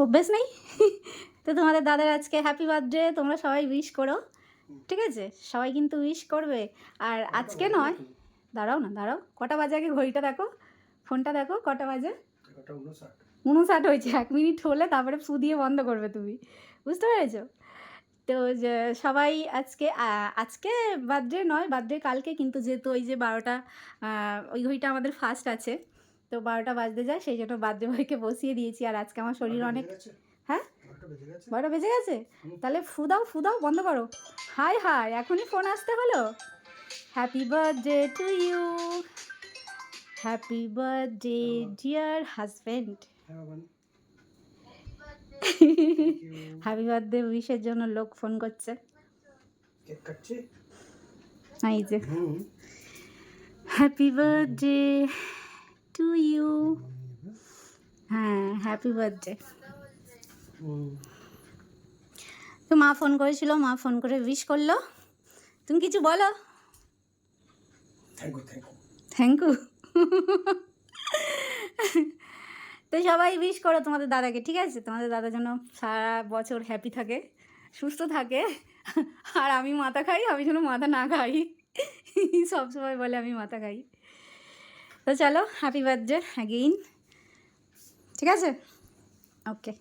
অভ্যেস নেই। তো তোমাদের দাদার আজকে হ্যাপি বার্থডে, তোমরা সবাই উইশ করো, ঠিক আছে? সবাই কিন্তু উইশ করবে। আর আজকে নয়, দাঁড়াও না, দাঁড়াও, কটা বাজে আগে ঘড়িটা দেখো, ফোনটা দেখো কটা বাজে। 59 হয়েছে, 1 মিনিট হলে তারপরে ফু দিয়ে বন্ধ করবে তুমি, বুঝতে পেরেছো? তো যে সবাই আজকে আজকে বার্থডে নয়, বার্থডে কালকে, কিন্তু যেহেতু ওই যে 12টা ওই ঘড়িটা আমাদের ফার্স্ট আছে, তো 12টা বাজতে যায়, সেই জন্য বার্থডে বয়কে বসিয়ে দিয়েছি। আর আজকে আমার শরীর অনেক, হ্যাঁ 12টা বেজে গেছে, তাহলে ফু দাও, ফু দাও, বন্ধ করো। হাই হাই, এখনই ফোন আসতে হলো। Happy birthday to you, happy birthday dear husband. Happy birthday উইশের জন্য লোক ফোন করছে। এই যে হ্যাপি বার্থডে টু ইউ, হ্যাঁ হ্যাপি বার্থডে। তো মা ফোন করেছিল, মা ফোন করে উইশ করলো। তুমি কিছু বলো। Thank you. তো সবাই উইশ করো তোমাদের দাদাকে, ঠিক আছে? তোমাদের দাদা যেন সারা বছর হ্যাপি থাকে, সুস্থ থাকে। আর আমি মাথা খাই, আমি যেন মাথা না খাই। সবসময় বলে আমি মাথা খাই। তো চলো, হ্যাপি বার্থডে অ্যাগেইন, ঠিক আছে? ওকে।